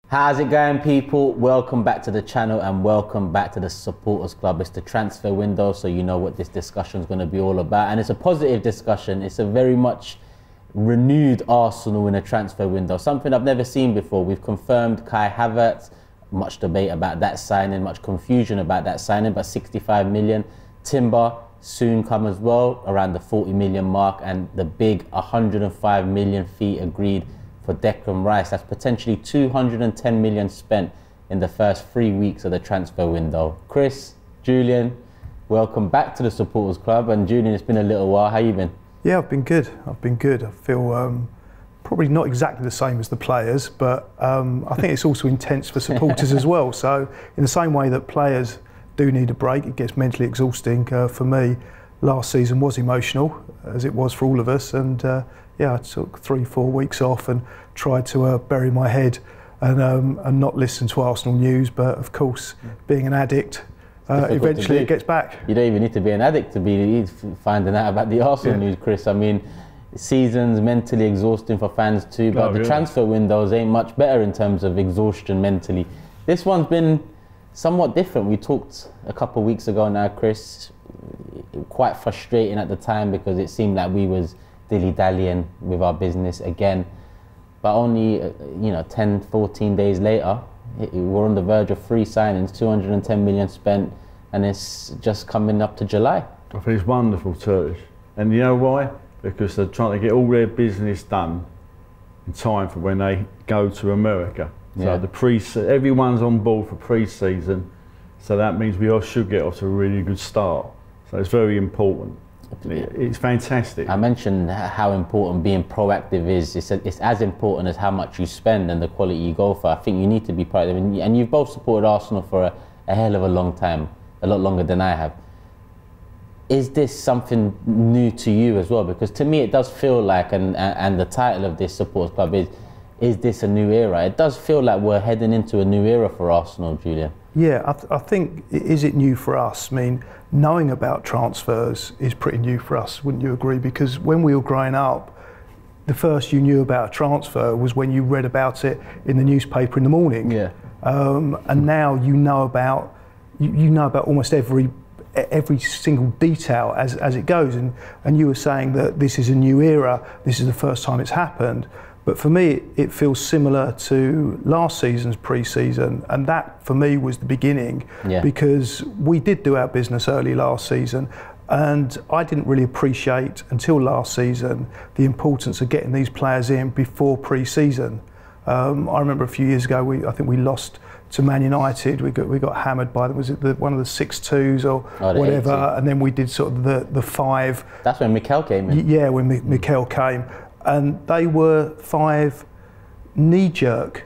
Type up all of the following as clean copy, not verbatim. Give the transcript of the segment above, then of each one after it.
How's it going, people? Welcome back to the channel and welcome back to the Supporters Club. It's the transfer window, so you know what this discussion is going to be all about, and it's a positive discussion. It's a very much renewed Arsenal in a transfer window, something I've never seen before. We've confirmed Kai Havertz, much debate about that signing, much confusion about that signing, but 65 million. Timber soon come as well, around the 40 million mark, and the big 105 million fee agreed for Declan Rice. That's potentially 210 million spent in the first 3 weeks of the transfer window. Chris, Julian, welcome back to the Supporters Club. And Julian, it's been a little while. How you been? Yeah, I've been good. I feel probably not exactly the same as the players, but I think it's also intense for supporters as well. So in the same way that players do need a break, it gets mentally exhausting. For me, last season was emotional, as it was for all of us, and yeah, I took 3-4 weeks off and tried to bury my head and not listen to Arsenal news. But of course, being an addict, eventually it gets back. You don't even need to be an addict to be finding out about the Arsenal news, Chris. I mean, season's mentally exhausting for fans too, but the transfer windows ain't much better in terms of exhaustion mentally. This one's been somewhat different. We talked a couple of weeks ago now, Chris. Quite frustrating at the time because it seemed like we was dilly-dallying with our business again, but only 10-14 days later we're on the verge of 3 signings, 210 million spent, and it's just coming up to July. I think it's wonderful, Turkish, and you know why? Because they're trying to get all their business done in time for when they go to America. So everyone's on board for pre-season, so that means we all should get off to a really good start. So it's very important. It's fantastic. I mentioned how important being proactive is. It's as important as how much you spend and the quality you go for. I think you need to be proactive, and you've both supported Arsenal for a hell of a long time, a lot longer than I have. Is this something new to you as well? Because to me it does feel like, and the title of this Supporters Club is this a new era? It does feel like we're heading into a new era for Arsenal, Julian. Yeah, I think, is it new for us? I mean, knowing about transfers is pretty new for us, wouldn't you agree? Because when we were growing up, the first you knew about a transfer was when you read about it in the newspaper in the morning. Yeah. And now you know about almost every single detail as it goes. And you were saying that this is a new era, this is the first time it's happened. But for me, it feels similar to last season's pre-season, and that for me was the beginning, because we did do our business early last season, and I didn't really appreciate until last season the importance of getting these players in before pre-season. I remember a few years ago, I think we lost to Man United. We got hammered by them. Was it one of the 6-2s or whatever? And then we did sort of the 5. That's when Mikel came in. Yeah, when Mikel came. And they were 5 knee-jerk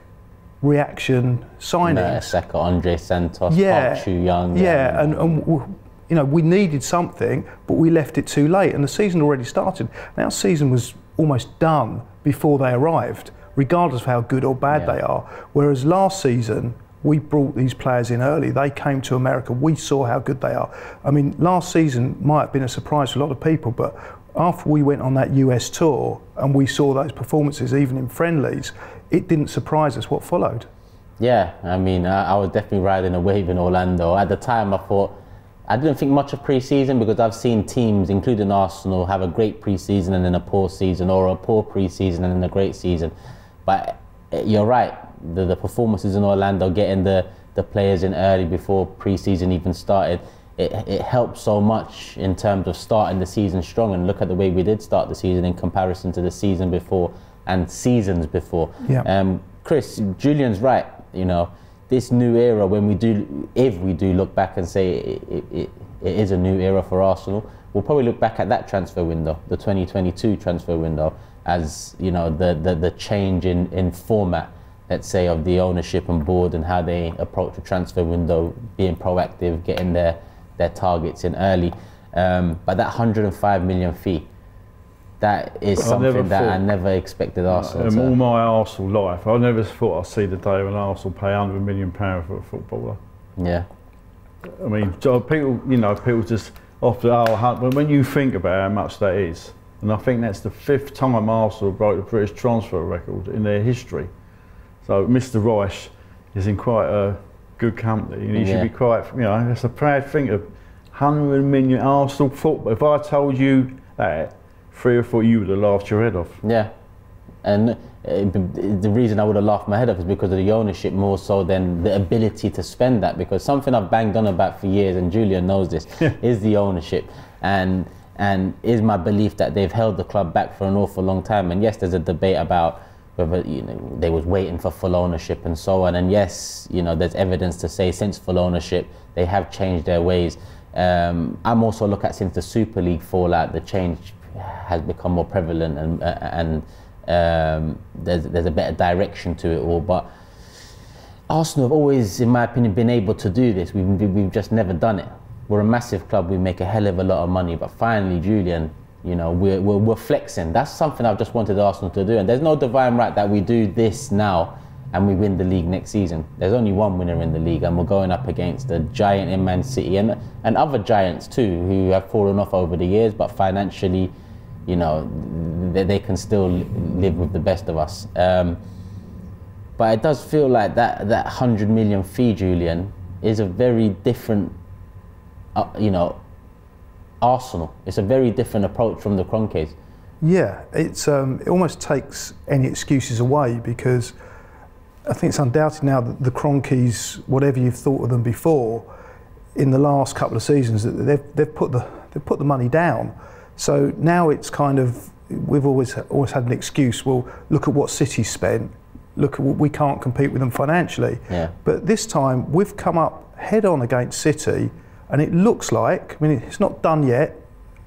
reaction signings. Seka, Andre Santos, Park Chu-young. Yeah, and we needed something, but we left it too late, and the season already started. And our season was almost done before they arrived, regardless of how good or bad they are. Whereas last season, we brought these players in early. They came to America. We saw how good they are. I mean, last season might have been a surprise for a lot of people, but after we went on that US tour and we saw those performances, even in friendlies, it didn't surprise us what followed. Yeah, I mean, I was definitely riding a wave in Orlando. At the time, I didn't think much of pre-season because I've seen teams, including Arsenal, have a great pre-season and then a poor season, or a poor pre-season and then a great season. But you're right, the performances in Orlando, getting the players in early before pre-season even started, it helped so much in terms of starting the season strong. And look at the way we did start the season in comparison to the season before and seasons before. Yeah. Chris, Julian's right. You know, this new era, if we do look back and say it is a new era for Arsenal, we'll probably look back at that transfer window, the 2022 transfer window, as the change in format, let's say, of the ownership and board and how they approach the transfer window, being proactive, getting their targets in early. But that 105 million fee, that is something that I never expected Arsenal to. All my Arsenal life, I never thought I'd see the day when Arsenal pay £100 million for a footballer. Yeah. I mean, people just when you think about how much that is, and I think that's the 5th time Arsenal broke the British transfer record in their history. So Mr. Rice is in quite a good company, and he should be quite, you know, that's a proud thing of 100 million Arsenal football. If I told you that 3 or 4, you would have laughed your head off. Yeah, and the reason I would have laughed my head off is because of the ownership more so than the ability to spend that, because something I've banged on about for years, and Julian knows this, is the ownership, and is my belief that they've held the club back for an awful long time. And yes, there's a debate about whether, you know, they was waiting for full ownership and so on, and yes, you know, there's evidence to say since full ownership they have changed their ways. I'm also looking at since the Super League fallout, the change has become more prevalent, and there's a better direction to it all. But Arsenal have always, in my opinion, been able to do this. We've just never done it. We're a massive club, we make a hell of a lot of money, but finally, Julian, you know, we're flexing. That's something I've just wanted Arsenal to do, and there's no divine right that we do this now and we win the league next season. There's only one winner in the league, and we're going up against a giant in Man City and other giants too, who have fallen off over the years, but financially, you know, they can still live with the best of us. But it does feel like that 100 million fee, Julian, is a very different, you know, Arsenal. It's a very different approach from the Kroenkes. Yeah, it almost takes any excuses away, because I think it's undoubted now that the Kroenkes, whatever you've thought of them before, in the last couple of seasons, that they've put the money down. So now it's kind of, we've always had an excuse. Well, look at what City spent. Look at what, we can't compete with them financially. Yeah. But this time we've come up head on against City, and it looks like, I mean, it's not done yet,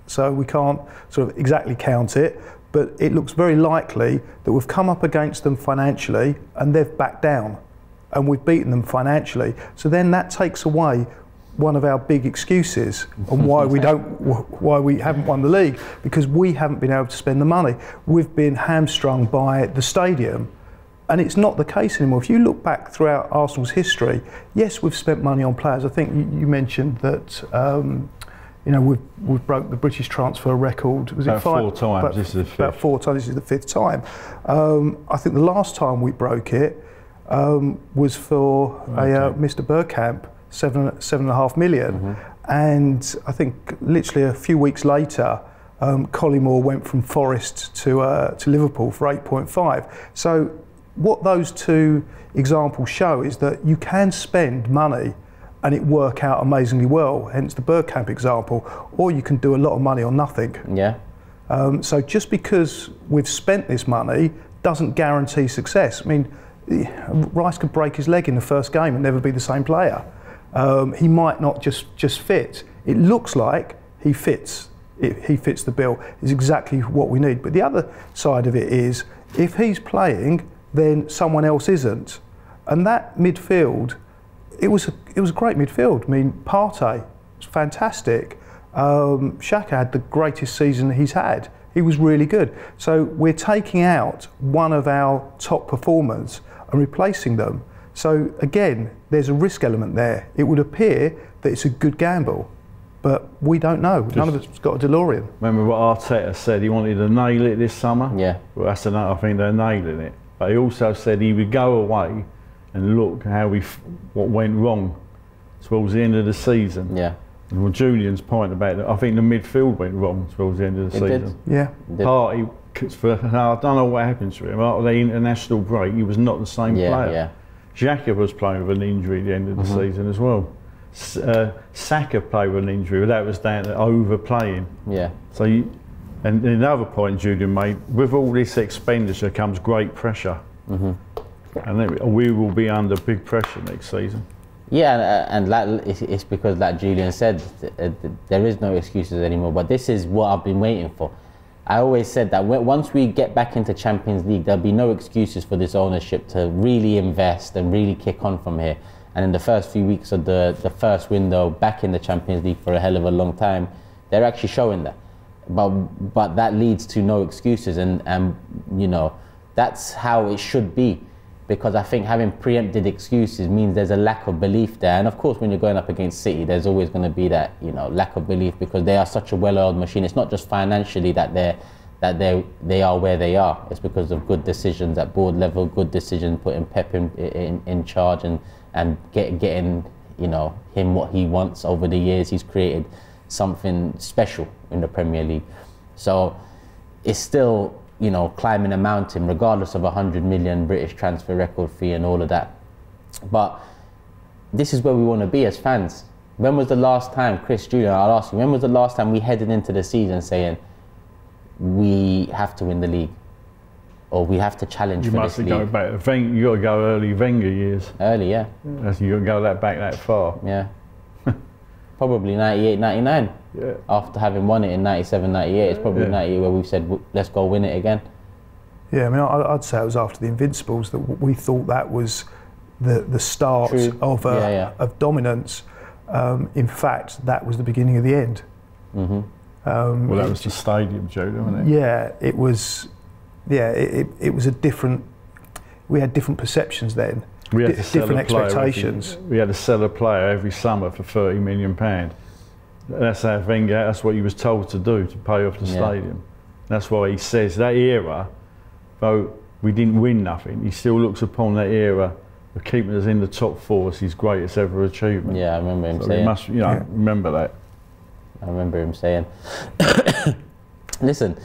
so we can't sort of exactly count it, but it looks very likely that we've come up against them financially and they've backed down, and we've beaten them financially. So then that takes away one of our big excuses on why we haven't won the league, because we haven't been able to spend the money. We've been hamstrung by the stadium. And it's not the case anymore. If you look back throughout Arsenal's history, yes, we've spent money on players. I think you mentioned that, you know, we've broke the British transfer record. Was it 4 times? This is the 5th. About 4 times. This is the 5th time. I think the last time we broke it was for Mr. Bergkamp, 7.5 million. And I think literally a few weeks later, Collymore went from Forest to Liverpool for 8.5. So what those two examples show is that you can spend money and it work out amazingly well, hence the Bergkamp example, or you can do a lot of money on nothing. Yeah. So just because we've spent this money doesn't guarantee success. I mean, Rice could break his leg in the first game and never be the same player. He might not just fit. It looks like he fits. He fits the bill. Is exactly what we need. But the other side of it is, if he's playing, then someone else isn't. And that midfield, it was a great midfield. I mean, Partey was fantastic. Xhaka had the greatest season he's had. He was really good. So we're taking out one of our top performers and replacing them. So again, there's a risk element there. It would appear that it's a good gamble, but we don't know. None of us has got a DeLorean. Remember what Arteta said? He wanted to nail it this summer. Yeah. Well, that's enough. I think they're nailing it. But he also said he would go away and look how what went wrong towards the end of the season. Yeah. And well, Julian's point about it, I think the midfield went wrong towards the end of the season. Did. Yeah. Partey, I don't know what happened to him. After the international break, he was not the same player. Yeah. Xhaka was playing with an injury at the end of the season as well. Saka played with an injury, but that was down to overplaying. Yeah. So, and another point Julian made, with all this expenditure comes great pressure. And we will be under big pressure next season. Yeah, and it's because, like Julian said, there is no excuses anymore. But this is what I've been waiting for. I always said that once we get back into Champions League, there'll be no excuses for this ownership to really invest and really kick on from here. And in the first few weeks of the first window back in the Champions League for a hell of a long time, they're actually showing that. But that leads to no excuses, and you know, that's how it should be. Because I think having preempted excuses means there's a lack of belief there. And of course, when you're going up against City, there's always going to be that, you know, lack of belief, because they are such a well-oiled machine. It's not just financially that that they are where they are. It's because of good decisions at board level, good decisions putting Pep in charge and getting him what he wants. Over the years, he's created something special in the Premier League. So it's still, climbing a mountain, regardless of 100 million British transfer record fee and all of that. But this is where we want to be as fans. When was the last time, Chris, Julian, I'll ask you, when was the last time we headed into the season saying we have to win the league, or we have to challenge for this league? You must go back. You got to go early Wenger years. Early, yeah. You got to go that far. Yeah. Probably 98, 99. Yeah. After having won it in 97, 98, it's probably 98 where we said, let's go win it again. Yeah, I mean, I'd say it was after the Invincibles that we thought that was the start of dominance. In fact, that was the beginning of the end. Mm-hmm. Well, that was the stadium, Joe, wasn't it? Yeah, it was. Yeah, it was a different. We had different perceptions then. We had different expectations. We had to sell a player every summer for £30 million. That's how Wenger. That's what he was told to do to pay off the stadium. That's why he says that era, though we didn't win nothing, he still looks upon that era of keeping us in the top four as his greatest ever achievement. Yeah, I remember him saying. You must, remember that. I remember him saying. Listen,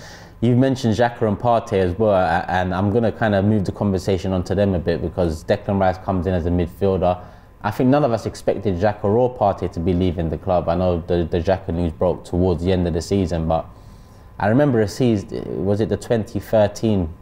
you've mentioned Xhaka and Partey as well, and I'm going to kind of move the conversation onto them a bit because Declan Rice comes in as a midfielder. I think none of us expected Xhaka or Partey to be leaving the club. I know the Xhaka news broke towards the end of the season, but I remember a season, was it the 2013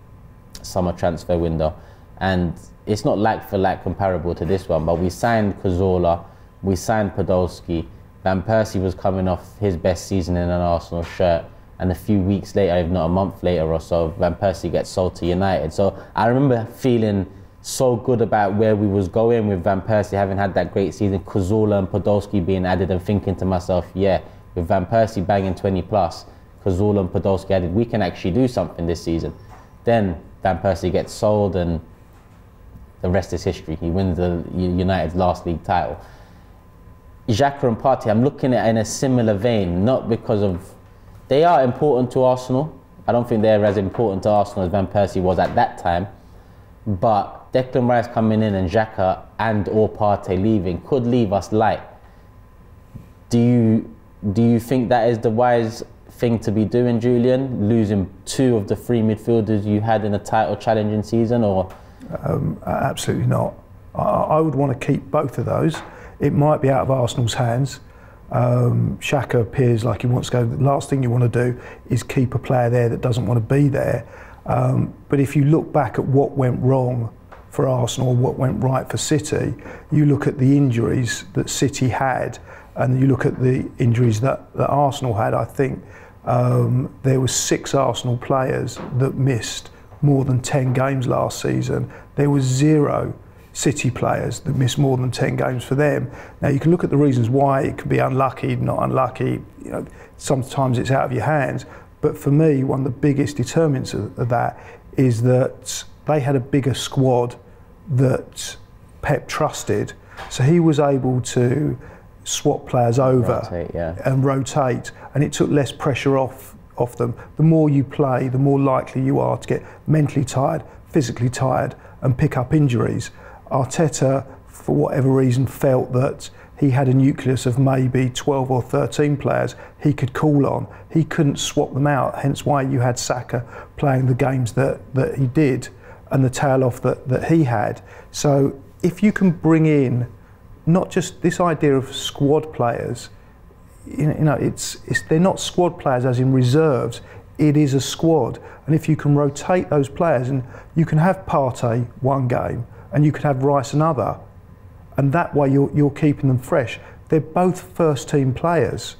summer transfer window? And it's not like for like comparable to this one, but we signed Cazorla, we signed Podolski, Van Persie was coming off his best season in an Arsenal shirt, and a few weeks later, if not a month later or so, Van Persie gets sold to United. So I remember feeling so good about where we was going with Van Persie having had that great season, Cazorla and Podolski being added, and thinking to myself, yeah, with Van Persie banging 20 plus, Cazorla and Podolski added, we can actually do something this season. Then Van Persie gets sold and the rest is history. He wins the United's last league title. Xhaka and Partey, I'm looking at it in a similar vein, not because of, they are important to Arsenal. I don't think they're as important to Arsenal as Van Persie was at that time. But Declan Rice coming in and Xhaka and or Partey leaving could leave us light. Do you think that is the wise thing to be doing, Julian? Losing two of the three midfielders you had in a title challenging season, or? Absolutely not. I would want to keep both of those. It might be out of Arsenal's hands. Xhaka appears like he wants to go. The last thing you want to do is keep a player there that doesn't want to be there. But if you look back at what went wrong for Arsenal, what went right for City, you look at the injuries that City had, and you look at the injuries that Arsenal had. I think there were 6 Arsenal players that missed more than 10 games last season. There was 0 City players that missed more than 10 games for them. Now you can look at the reasons why it can be unlucky, not unlucky. Sometimes it's out of your hands. But for me, one of the biggest determinants of that is that they had a bigger squad that Pep trusted. So he was able to swap players over and rotate, and it took less pressure off them. The more you play, the more likely you are to get mentally tired, physically tired, and pick up injuries. Arteta, for whatever reason, felt that he had a nucleus of maybe 12 or 13 players he could call on. He couldn't swap them out, hence why you had Saka playing the games that he did and the tail off that he had. So if you can bring in not just this idea of squad players, they're not squad players as in reserves, it is a squad. And if you can rotate those players, and you can have Partey one game and you could have Rice another, and that way you're keeping them fresh. They're both first team players,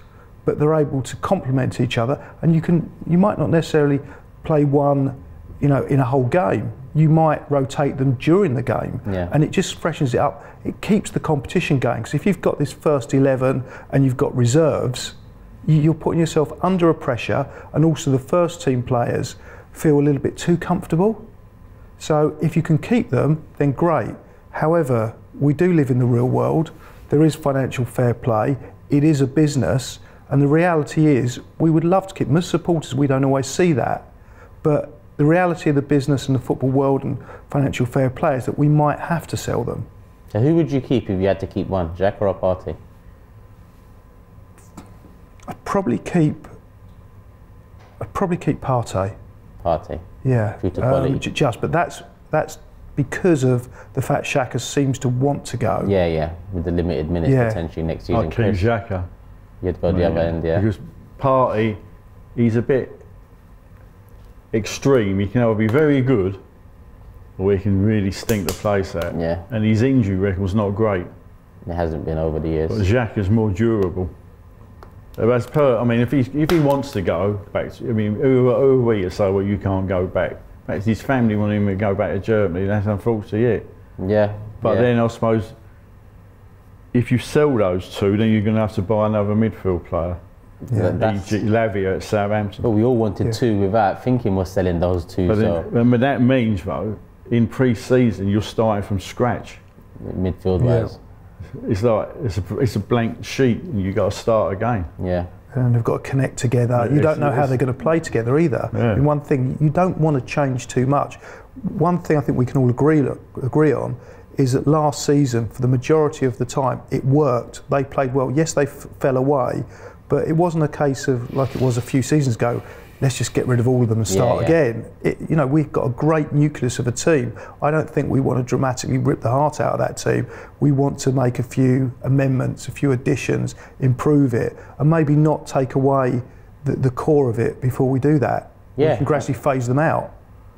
but they're able to complement each other, and you might not necessarily play one in a whole game. You might rotate them during the game, and it just freshens it up. It keeps the competition going, because if you've got this first 11 and you've got reserves, you're putting yourself under a pressure, and also the first team players feel a little bit too comfortable. So if you can keep them, then great. However, we do live in the real world. There is financial fair play. It is a business, and the reality is we would love to keep them. As supporters, we don't always see that, But the reality of the business and the football world and financial fair play is that we might have to sell them. So who would you keep if you had to keep one, Xhaka or Partey? I'd probably keep Partey. Partey. Yeah, Due to quality. but that's because of the fact Xhaka seems to want to go. Yeah, with the limited minutes potentially next season. I'd keep Xhaka. You'd go the other end, yeah. Because Partey, he's a bit extreme. He can either be very good or he can really stink the place out. Yeah. And his injury record's not great. It hasn't been over the years. But Xhaka's more durable. I mean, if he wants to go back, who are we to say, well, you can't go back? Perhaps his family want him to go back to Germany. That's unfortunate. Yeah. But then I suppose if you sell those two, then you're going to have to buy another midfield player. Yeah. E.g. Lavia at Southampton. But we all wanted two without thinking we're selling those two. But that means, though, in pre-season you're starting from scratch. Midfield wise. It's like it's a blank sheet, and you got to start again. Yeah. And they've got to connect together. You don't know how they're going to play together either. Yeah. And one thing, you don't want to change too much. One thing I think we can all agree on is that last season, for the majority of the time, it worked. They played well. Yes, they fell away, but it wasn't a case of, like it was a few seasons ago, let's just get rid of all of them and start again. We've got a great nucleus of a team. I don't think we want to dramatically rip the heart out of that team. We want to make a few amendments, a few additions, improve it, and maybe not take away the core of it before we do that. Yeah. We can gradually phase them out.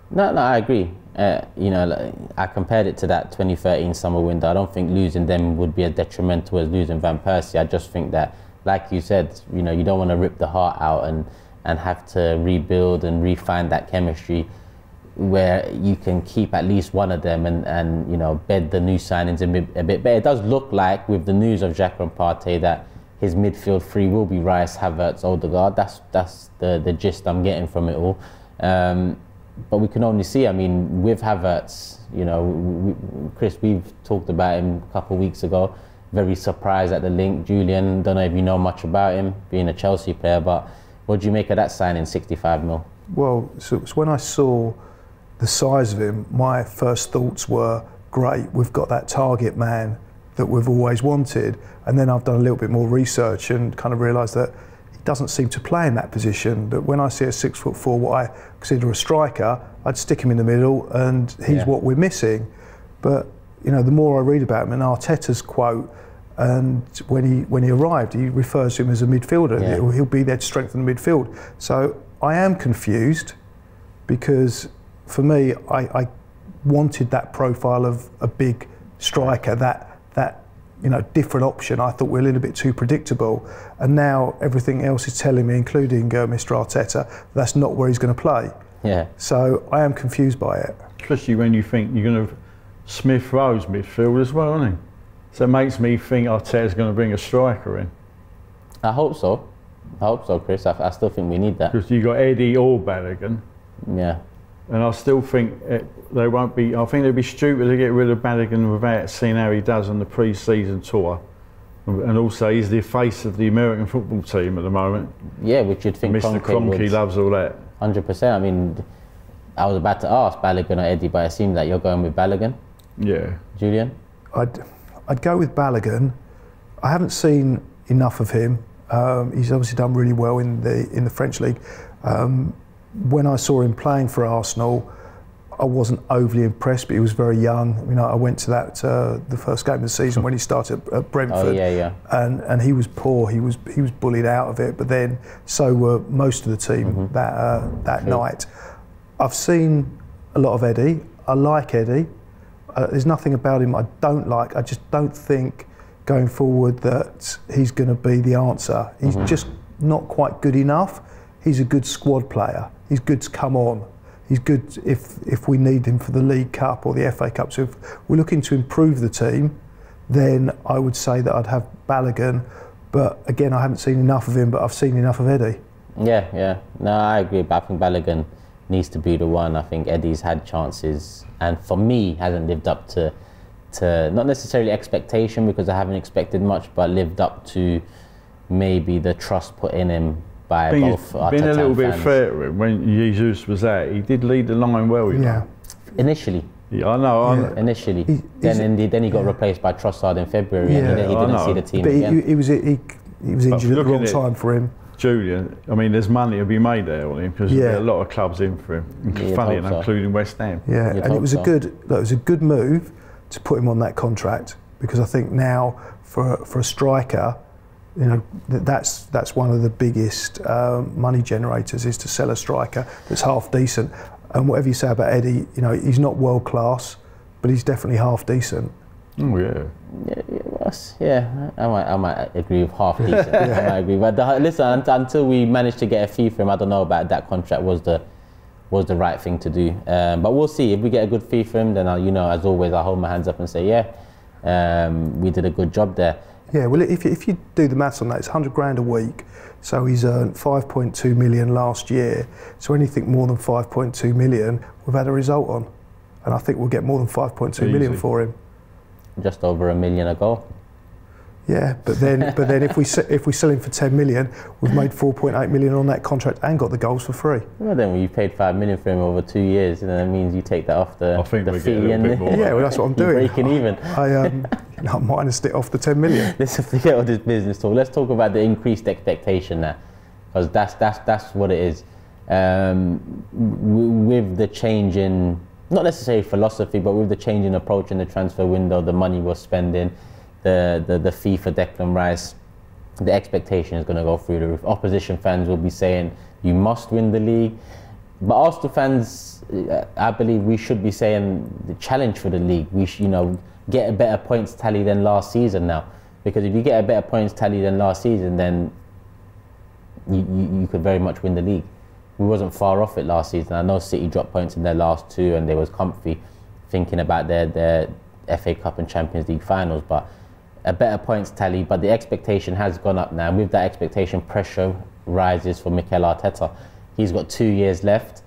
No, I agree. I compared it to that 2013 summer window. I don't think losing them would be as detrimental as losing Van Persie. I just think that, like you said, you don't want to rip the heart out and have to rebuild and refine that chemistry where you can keep at least one of them and bed the new signings a bit better. It does look like, with the news of Xhaka and Partey, that his midfield three will be Rice, Havertz, Odegaard. That's the gist I'm getting from it all. But we can only see, with Havertz, Chris, we've talked about him a couple of weeks ago. Very surprised at the link. Julian, don't know if you know much about him, being a Chelsea player, but what do you make of that signing, 65 mil? Well, so when I saw the size of him, my first thoughts were, great, we've got that target man that we've always wanted. And then I've done a little bit more research and kind of realised that he doesn't seem to play in that position. That when I see a 6'4", what I consider a striker, I'd stick him in the middle, and he's what we're missing. But the more I read about him, and Arteta's quote, and when he arrived, he refers to him as a midfielder. Yeah. He'll be there to strengthen the midfield. So I am confused, because for me, I wanted that profile of a big striker, that different option. I thought we're a little bit too predictable, and now everything else is telling me, including Mr. Arteta, that's not where he's going to play. Yeah. So I am confused by it. Especially when you think you're going to Smith Rowe's midfield as well, isn't he? So it makes me think Arteta's going to bring a striker in. I hope so, Chris. I still think we need that. Because you got Eddie or Balogun. Yeah. And I still think they won't be. I think they'd be stupid to get rid of Balogun without seeing how he does on the pre-season tour. And also, he's the face of the American football team at the moment. Yeah, which you'd think Mr. Kroenke loves all that. 100%. I was about to ask Balogun or Eddie, but it seems like you're going with Balogun. Yeah. Julian? I'd go with Balogun. I haven't seen enough of him. He's obviously done really well in the French league. When I saw him playing for Arsenal, I wasn't overly impressed, but he was very young. I went to that the first game of the season when he started at Brentford. Oh, yeah. And he was poor. He was bullied out of it. But then so were most of the team that night. I've seen a lot of Eddie. I like Eddie. There's nothing about him I don't like. I just don't think going forward that he's going to be the answer. He's just not quite good enough. He's a good squad player. He's good to come on. He's good if we need him for the League Cup or the FA Cup. So if we're looking to improve the team, then I would say that I'd have Balogun. But again, I haven't seen enough of him, but I've seen enough of Eddie. Yeah. No, I agree. But I think Balogun needs to be the one. I think Eddie's had chances, and for me, hasn't lived up to not necessarily expectation, because I haven't expected much, but lived up to maybe the trust put in him by both Arteta being a little bit fans. fair to him, when Jesus was out, he did lead the line well, you know. Initially. Yeah, I know. Initially. Then he got replaced by Trossard in February, and he didn't see the team but again. He was injured at the wrong time for him. Julian, I mean, there's money to be made there on him because there are a lot of clubs in for him, funny enough, including West Ham. Yeah, and it was a good move to put him on that contract, because I think now for a striker, you know, that's one of the biggest money generators, is to sell a striker that's half decent. And whatever you say about Eddie, you know, he's not world class, but he's definitely half decent. Oh yeah. Yeah, I might agree with half decent. I might agree, but listen, until we managed to get a fee for him, I don't know about that contract was the right thing to do. But we'll see. If we get a good fee for him, then you know, as always, I'll hold my hands up and say, we did a good job there. Yeah, well, if you do the maths on that, it's 100 grand a week. So he's earned 5.2 million last year. So anything more than 5.2 million, we've had a result on, and I think we'll get more than 5.2 million for him. Just over $1 million a goal. Yeah, but then if we sell him for 10 million, we've made 4.8 million on that contract and got the goals for free. Well, then when you paid 5 million for him over 2 years, and that means you take that off the fee, and yeah, well, that's what I'm doing. Breaking even. I minused it off the 10 million. Let's forget all this business talk. Let's talk about the increased expectation now, because that's what it is. With the change in, not necessarily philosophy, but with the change in approach in the transfer window, the money we're spending, the fee for Declan Rice, the expectation is going to go through the roof. Opposition fans will be saying you must win the league, but Arsenal fans, I believe we should be saying the challenge for the league. We should, you know, get a better points tally than last season now, because if you get a better points tally than last season, then you could very much win the league. We wasn't far off it last season. I know City dropped points in their last two and they was comfy thinking about their FA Cup and Champions League finals, but a better points tally, but the expectation has gone up now. With that expectation, pressure rises for Mikel Arteta. He's got 2 years left.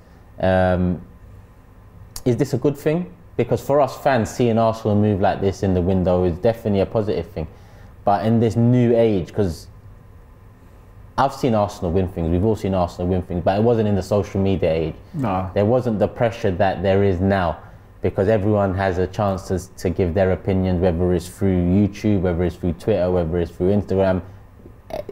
Is this a good thing? Because for us fans, seeing Arsenal move like this in the window is definitely a positive thing. But in this new age, because I've seen Arsenal win things, we've all seen Arsenal win things, but it wasn't in the social media age. No. There wasn't the pressure that there is now, because everyone has a chance to give their opinions, whether it's through YouTube, whether it's through Twitter, whether it's through Instagram,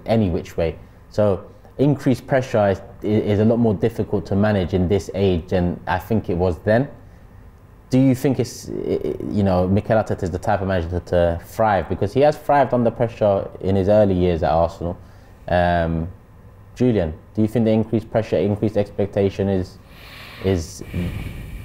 any which way. So increased pressure is a lot more difficult to manage in this age than I think it was then. Do you think you know, Mikel Arteta is the type of manager to thrive? Because he has thrived under pressure in his early years at Arsenal. Julian, do you think the increased pressure, increased expectation is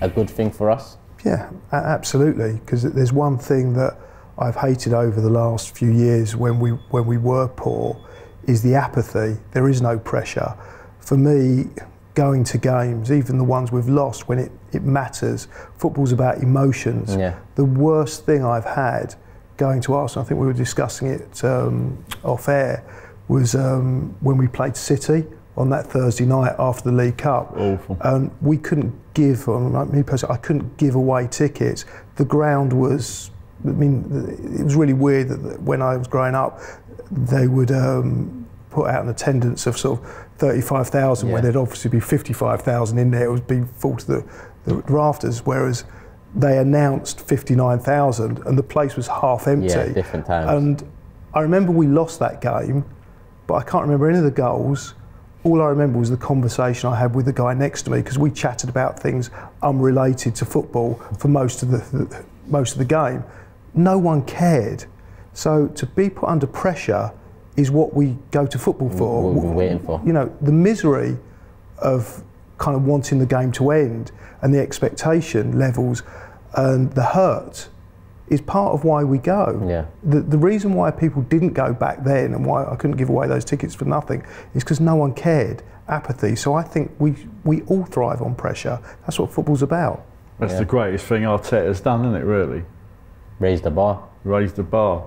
a good thing for us? Yeah, absolutely. Because there's one thing that I've hated over the last few years when we were poor, is the apathy. There is no pressure. For me, going to games, even the ones we've lost, when it matters, football's about emotions. Yeah. The worst thing I've had going to Arsenal, I think we were discussing it off air, was when we played City on that Thursday night after the League Cup. Awful. And we couldn't give, like me personally, I couldn't give away tickets. The ground was, I mean, it was really weird that when I was growing up, they would put out an attendance of sort of 35,000, where there'd obviously be 55,000 in there. It would be full to the rafters, whereas they announced 59,000 and the place was half empty. Yeah, different times. And I remember we lost that game, but I can't remember any of the goals. All I remember was the conversation I had with the guy next to me, because we chatted about things unrelated to football for most of the game. No one cared. So to be put under pressure is what we go to football for. What we're waiting for. You know, the misery of kind of wanting the game to end and the expectation levels and the hurt is part of why we go. Yeah. The reason why people didn't go back then and why I couldn't give away those tickets for nothing is because no one cared. Apathy. So I think we all thrive on pressure. That's what football's about. That's the greatest thing Arteta's done, isn't it, really? Raise the bar. Raise the bar.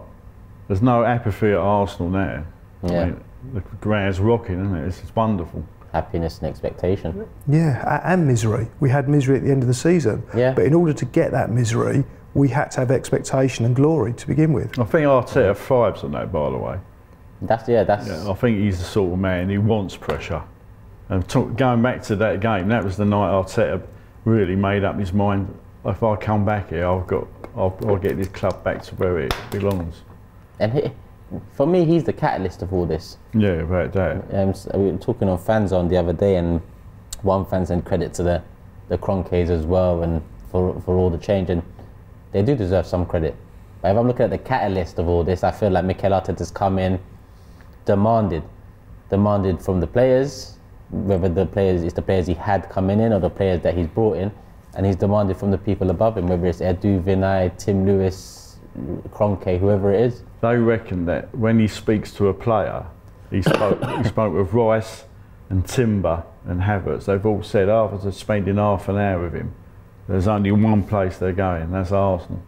There's no apathy at Arsenal now. Yeah. I mean, the ground's rocking, isn't it? It's wonderful. Happiness and expectation. Yeah, and misery. We had misery at the end of the season. Yeah. But in order to get that misery, we had to have expectation and glory to begin with. I think Arteta thrives on that, by the way. That's Yeah, I think he's the sort of man who wants pressure. And going back to that game, that was the night Arteta really made up his mind. If I come back here, I'll get this club back to where it belongs. And for me, he's the catalyst of all this. Yeah, about that. We were talking on FANZONE the other day, and one fan sent credit to the Kroenkes as well, and for all the change, and they do deserve some credit. But if I'm looking at the catalyst of all this, I feel like Mikel Arteta's come in, demanded from the players, whether it's the players he had coming in or the players that he's brought in, and he's demanded from the people above him, whether it's Edu, Vinay, Tim Lewis, Kroenke, whoever it is. They reckon that when he speaks to a player, he spoke with Rice and Timber and Havertz. They've all said after spending half an hour with him, there's only one place they're going, that's Arsenal.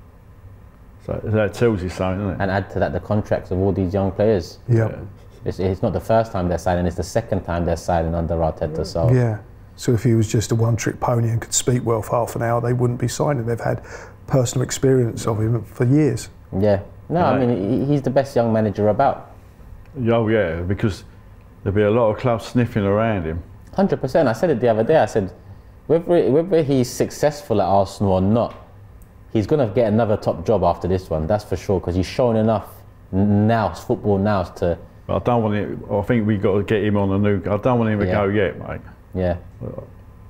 So that tells you something, doesn't it? And add to that the contracts of all these young players. Yeah. It's not the first time they're signing, it's the second time they're signing under Arteta. So yeah. So if he was just a one-trick pony and could speak well for half an hour, they wouldn't be signing. They've had personal experience of him for years. Yeah. No, I mean, he's the best young manager about. Oh yeah, because there'll be a lot of clubs sniffing around him. 100%. I said it the other day. I said, whether he's successful at Arsenal or not, he's going to get another top job after this one. That's for sure, because he's shown enough football now to. But I don't want him. I think we got to get him on a new. I don't want him to go yet, mate. Yeah.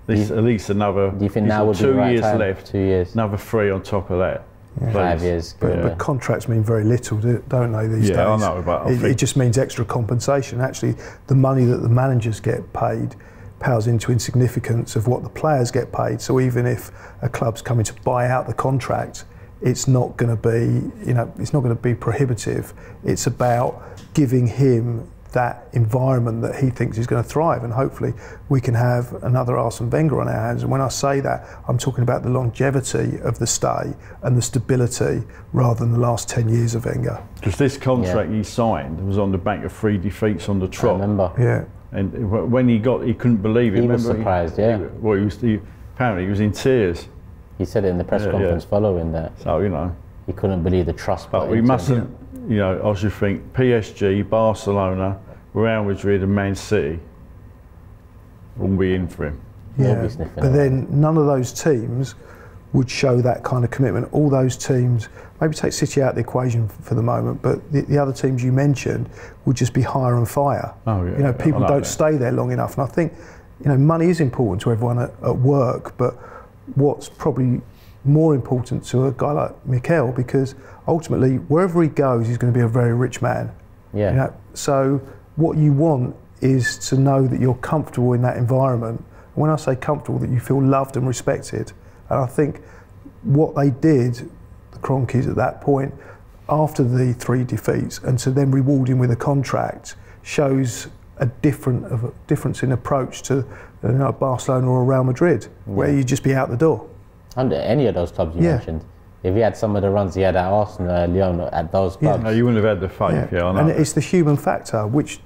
At least another. Do you think now would be the right time? 2 years left. 2 years. Another 3 on top of that. Yeah. 5 years. But contracts mean very little, don't they, these days? Yeah, I know, but it just means extra compensation. Actually, the money that the managers get paid pales into insignificance of what the players get paid. So even if a club's coming to buy out the contract, it's not going to be, it's not going to be prohibitive. It's about giving him that environment that he thinks is going to thrive, and hopefully we can have another Arsene Wenger on our hands. And when I say that, I'm talking about the longevity of the stay and the stability rather than the last 10 years of Wenger. Because this contract he signed was on the back of 3 defeats on the trot. I remember. Yeah. And when he couldn't believe it. He was surprised, Apparently he was in tears. He said it in the press conference following that. So, he couldn't believe the trust. But we mustn't, I should think PSG, Barcelona, Real Madrid and Man City will be in for him. Yeah, but then none of those teams would show that kind of commitment. All those teams, maybe take City out of the equation for the moment, but the other teams you mentioned would just be hire and fire. Oh, yeah. People don't stay there long enough. And I think, money is important to everyone at work, but what's probably more important to a guy like Mikel, because ultimately, wherever he goes, he's going to be a very rich man. Yeah. So what you want is to know that you're comfortable in that environment. When I say comfortable, that you feel loved and respected. And I think what they did, the Kroenkes at that point, after the 3 defeats, and to then reward him with a contract, shows a difference in approach to Barcelona or Real Madrid, where you'd just be out the door. Under any of those clubs you mentioned. If he had some of the runs he had at Arsenal, Lyon, at those clubs. No, you wouldn't have had the faith, I know. And it's the human factor, which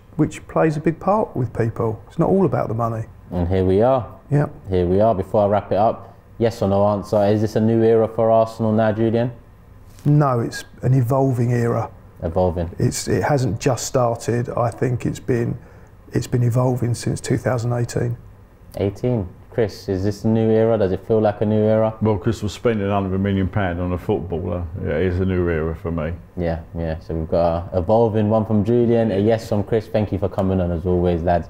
plays a big part with people. It's not all about the money. And here we are. Yeah. Here we are. Before I wrap it up, yes or no answer. Is this a new era for Arsenal now, Julian? No, it's an evolving era. Evolving. It hasn't just started. I think it's been evolving since 2018. 18. Chris, is this a new era? Does it feel like a new era? Well, because we're spending under £1 million on a footballer, it is a new era for me. Yeah. So we've got an evolving one from Julian, a yes from Chris. Thank you for coming on as always, lads.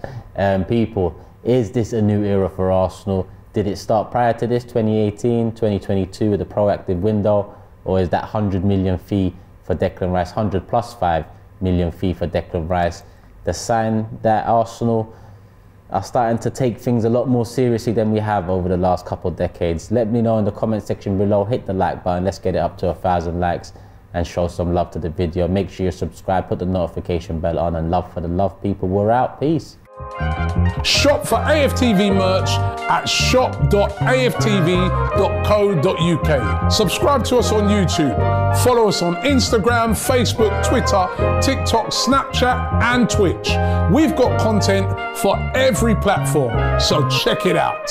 People, is this a new era for Arsenal? Did it start prior to this, 2018, 2022 with a proactive window? Or is that 100 million fee for Declan Rice, 100 plus 5 million fee for Declan Rice, the sign that Arsenal are starting to take things a lot more seriously than we have over the last couple of decades? Let me know in the comment section below. Hit the like button. Let's get it up to 1,000 likes and show some love to the video. Make sure you subscribe, put the notification bell on, and love for the love, people. We're out. Peace. Shop for AFTV merch at shop.aftv.co.uk. Subscribe to us on YouTube. Follow us on Instagram, Facebook, Twitter, TikTok, Snapchat and Twitch. We've got content for every platform, so check it out.